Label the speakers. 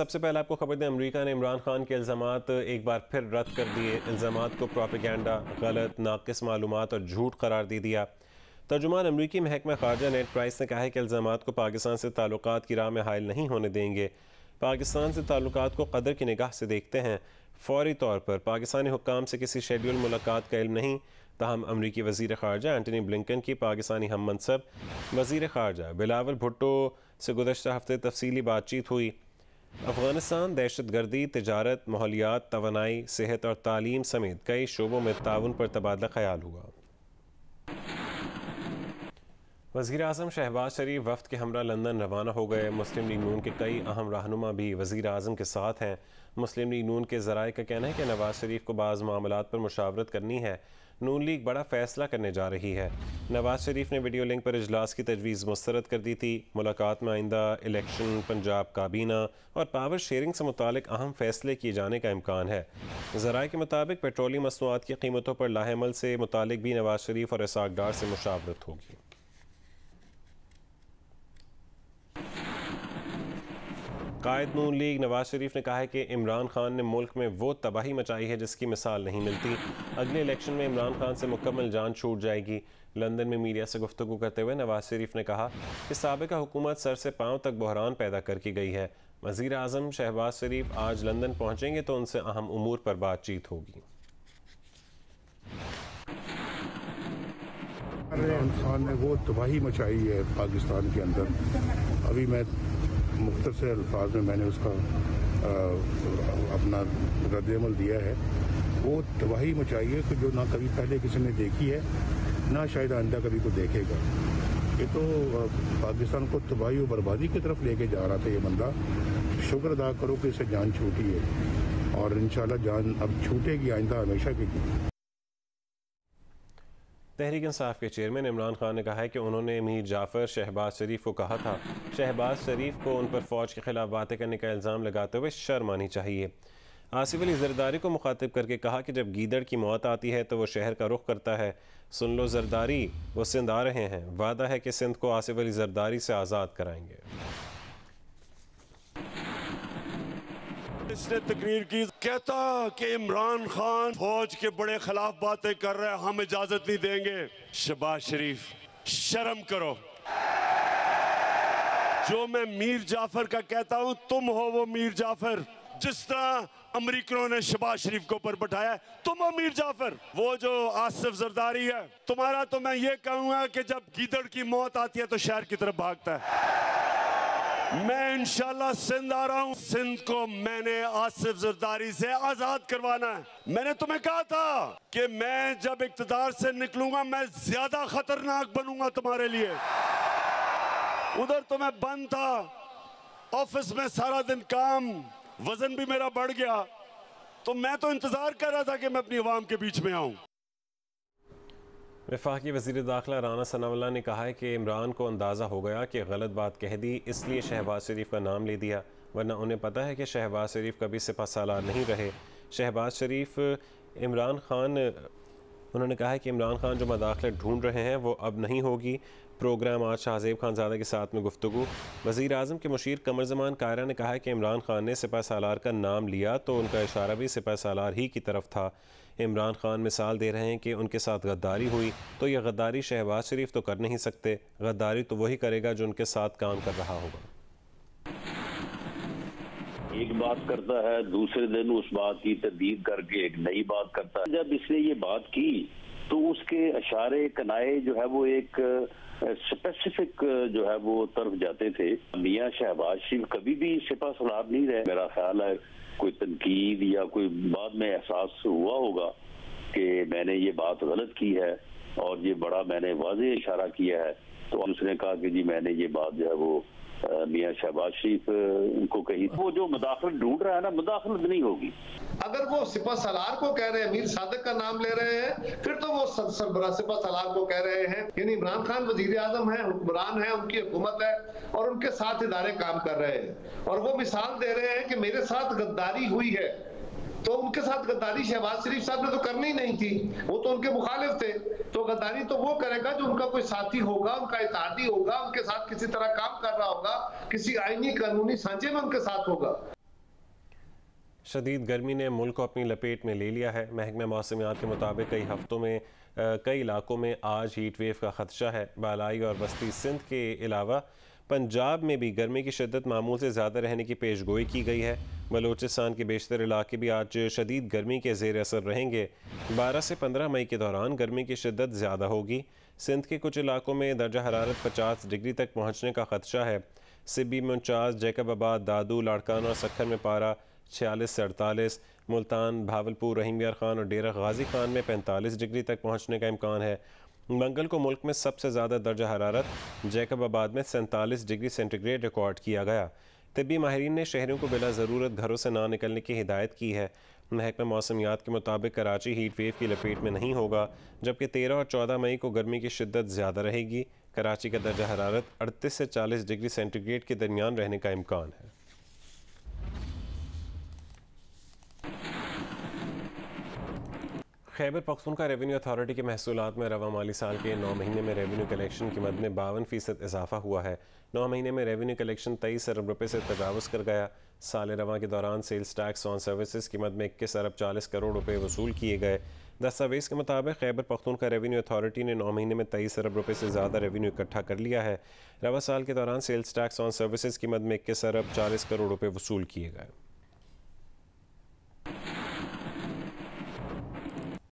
Speaker 1: सबसे पहले आपको खबर दें, अमेरिका ने इमरान खान के इल्ज़ामात एक बार फिर रद्द कर दिए। इल्ज़ामात को प्रोपेगेंडा, गलत, नाक़िस मालूमात और झूठ करार दे दिया। तर्जुमान अमरीकी महकमा ख़ारजा नेड प्राइस ने कहा है कि इल्ज़ामात को पाकिस्तान से ताल्लुकात की राह में हायल नहीं होने देंगे। पाकिस्तान से ताल्लुकात को कदर की निगाह से देखते हैं। फ़ौरी तौर पर पाकिस्तानी हुक्काम से किसी शेड्यूल मुलाकात का इल्म नहीं। ताहम अमरीकी वज़ीर ख़ारजा एंटनी ब्लिंकन की पाकिस्तानी हम मनसब वज़ीर ख़ारजा बिलावल भुट्टो से गुज़श्ता हफ्ते तफसीली बातचीत हुई। अफ़गानिस्तान दहशतगर्दी, तिजारत, माहौलियात, तवानाई, सेहत और तालीम समेत कई शोबों में ताउन पर तबादला ख्याल हुआ। वज़ीर आज़म शहबाज शरीफ वफ़द के हमरा लंदन रवाना हो गए। मुस्लिम लीग नून के कई अहम रहनुमा भी वज़ीर आज़म के साथ हैं। मुस्लिम लीग नून के ज़राए का कहना है कि नवाज़ शरीफ को बाज़ मामलात पर मुशावरत करनी है। नून लीग बड़ा फ़ैसला करने जा रही है। नवाज़ शरीफ ने वीडियो लिंक पर इजलास की तजवीज़ मुस्तरद कर दी थी। मुलाकात में आइंदा इलेक्शन, पंजाब काबीना और पावर शेयरिंग से मुतालिक अहम फ़ैसले किए जाने का इम्कान है। ज़राए के मुताबिक पेट्रोलियम मसनूआत की कीमतों पर लाहेमल से मुतालिक भी नवाज़ शरीफ और इसाक डार से मुशावरत होगी। कायद नून लीग नवाज शरीफ ने कहा है कि इमरान खान ने मुल्क में वो तबाही मचाई है जिसकी मिसाल नहीं मिलती। अगले इलेक्शन में इमरान खान से मुकम्मल जान छूट जाएगी। लंदन में मीडिया से गुफ्तगू करते हुए नवाज शरीफ ने कहा कि साबिका हुकूमत सर से पांव तक बहरान पैदा करके गई है। वज़ीर आज़म शहबाज शरीफ आज लंदन पहुँचेंगे तो उनसे अहम उमूर पर बातचीत होगी।
Speaker 2: इमरान खान ने वो तबाही मचाई है पाकिस्तान के अंदर। अभी मैं मुख्तसर अल्फाज में मैंने उसका अपना रद्द-ए-अमल दिया है। वो तबाही मचाई है कि जो ना कभी पहले किसी ने देखी है, ना शायद आइंदा कभी को देखेगा। ये तो पाकिस्तान को तबाही और बर्बादी की तरफ लेके जा रहा था ये बंदा। शुक्र अदा करो कि इसे जान छूटी है और इंशाल्लाह जान अब छूटेगी आइंदा हमेशा की।
Speaker 1: तहरीक इंसाफ के चेयरमैन इमरान खान ने कहा है कि उन्होंने मीर जाफ़र शहबाज शरीफ को कहा था। शहबाज शरीफ को उन पर फ़ौज के खिलाफ बातें करने का इल्ज़ाम लगाते हुए शर्म आनी चाहिए। आसिफ अली जरदारी को मुखातिब करके कहा कि जब गीदड़ की मौत आती है तो वो शहर का रुख करता है। सुन लो जरदारी, वो सिंध आ रहे हैं। वादा है कि सिंध को आसिफ अली जरदारी से आज़ाद कराएंगे।
Speaker 3: इसने तकरीर की, कहता कि इमरान खान फौज के बड़े खिलाफ बातें कर रहे हैं, हम इजाजत नहीं देंगे। शहबाज शरीफ, शर्म करो। जो मैं मीर जाफर का कहता हूं, तुम हो वो मीर जाफर। जिस तरह अमरीकनों ने शहबाज शरीफ को ऊपर बैठाया, तुम हो मीर जाफर। वो जो आसिफ जरदारी है तुम्हारा, तो मैं ये कहूंगा कि जब गीदड़ की मौत आती है तो शहर की तरफ भागता है। मैं इंशाल्लाह सिंध आ रहा हूं। सिंध को मैंने आसिफ जरदारी से आजाद करवाना है। मैंने तुम्हें कहा था कि मैं जब इक्तदार से निकलूंगा मैं ज्यादा खतरनाक बनूंगा तुम्हारे लिए। उधर तो मैं बंद था, ऑफिस में सारा दिन काम, वजन भी मेरा बढ़ गया, तो मैं तो इंतजार कर रहा था कि मैं अपनी आवाम के बीच में आऊं।
Speaker 1: वफाकी वज़ीर दाखिला राना सनाउल्लाह ने कहा है कि इमरान को अंदाज़ा हो गया कि गलत बात कह दी, इसलिए शहबाज शरीफ का नाम ले दिया, वरना उन्हें पता है कि शहबाज शरीफ कभी सिपहसालार नहीं रहे। शहबाज शरीफ इमरान खान, उन्होंने कहा है कि इमरान खान जो मदाखलत ढूंढ रहे हैं वो अब नहीं होगी। प्रोग्राम आज शाहज़ेब खानज़ादा के साथ में गुफ्तगू। वज़ीर आज़म के मुशीर कमर ज़मान कायरा ने कहा है कि इमरान खान ने सिपहसालार का नाम लिया तो उनका इशारा भी सिपहसालार ही की तरफ था। इमरान खान मिसाल दे रहे हैं कि उनके साथ गद्दारी हुई, तो यह गद्दारी शहबाज शरीफ तो कर नहीं सकते। गद्दारी तो वही करेगा जो उनके साथ काम कर रहा होगा।
Speaker 4: एक बात करता है, दूसरे दिन उस बात की तब्दील करके एक नई बात करता है। जब इसने ये बात की तो उसके इशारे कनाए जो है वो एक स्पेसिफिक जो है वो तरफ जाते थे। मियां शहबाज शरीफ कभी भी सिपहसालार नहीं रहे। मेरा ख्याल है कोई तनकीद या कोई बाद में एहसास हुआ होगा कि मैंने ये बात गलत की है और ये बड़ा मैंने वाज़ेह इशारा किया है, तो उसने कहा कि जी मैंने ये बात जो है वो मियां शहबाज शरीफ उनको कही। वो जो मुदाखलत ढूंढ रहा है ना, मुदाखलत नहीं होगी।
Speaker 5: अगर वो सिपहसालार को कह रहे हैं, मीर सादिक का नाम ले रहे हैं, फिर तो वो सरबरा सिपहसालार को कह रहे हैं। यानी इमरान खान वजीर आजम है, हुक्मरान है, उनकी हुकूमत है और उनके साथ इदारे काम कर रहे हैं और वो मिसाल दे रहे हैं कि मेरे साथ गद्दारी हुई है। तो उनके साथ गद्दारी शहबाज शरीफ साहब ने तो करनी ही नहीं थी, वो तो उनके मुखालिफ थे। तो गद्दारी तो वो करेगा जो उनका कोई साथी होगा, उनका इत्तेहादी होगा, उनके साथ किसी तरह काम कर रहा होगा, किसी आईनी कानूनी सांचे में उनके साथ होगा।
Speaker 1: शदीद गर्मी ने मुल्क को अपनी लपेट में ले लिया है। महकमा मौसमियात के मुताबिक कई हफ्तों में कई इलाकों में आज हीट वेव का खदशा है। बालाई और वस्ती सिंध के अलावा पंजाब में भी गर्मी की शिद्दत मामूल से ज़्यादा रहने की पेशगोई की गई है। बलूचिस्तान के बेशतर इलाके भी आज शदीद गर्मी के ज़ेर असर रहेंगे। 12 से 15 मई के दौरान गर्मी की शिद्दत ज़्यादा होगी। सिंध के कुछ इलाकों में दर्जा हरारत 50 डिग्री तक पहुँचने का खदशा है। सिब्बी में 49, जैकबाबाद, दादू, लाड़काना और सक्खर में पारा 46 से 48, मुल्तान, भावलपुर, रहीम यार खान और डेरा गाजी खान में 45 डिग्री तक पहुँचने का इम्कान है। मंगल को मुल्क में सबसे ज़्यादा दर्जा हरारत जैकबाबाद में 47 डिग्री सेंटीग्रेड रिकॉर्ड किया गया। तिब्बी माहिरीन ने शहरों को बिला ज़रूरत घरों से ना निकलने की हिदायत की है। महकमा मौसमियात के मुताबिक कराची हीट वेव की लपेट में नहीं होगा, जबकि 13 और 14 मई को गर्मी की शिद्दत ज़्यादा रहेगी। कराची का दर्जा हरारत 38 से 40 डिग्री सेंटीग्रेड के दरमियान रहने का इम्कान है। खैबर पख्तूनख्वा रेवेन्यू अथॉरिटी के महसूलात में रवा माली साल के 9 महीने में रेवेन्यू कलेक्शन की मद में 52% इजाफा हुआ है। 9 महीने में रेवेन्यू कलेक्शन 23 अरब रुपये से तजावुज़ कर गया। साल रवा के दौरान सेल्स टैक्स ऑन सर्विसेज की मद में 21 अरब 40 करोड़ रुपये वसूल किए गए। दस्तावेज़ के मुताबिक खैबर पख्तूनख्वा रेवेन्यू अथॉरिटी ने 9 महीने में 23 अरब रुपये से ज़्यादा रेवेन्यू इकट्ठा कर लिया है। रवा साल के दौरान सेल्स टैक्स ऑन सर्विसेज की मद में 21 अरब 40 करोड़ रुपये वसूल किए गए।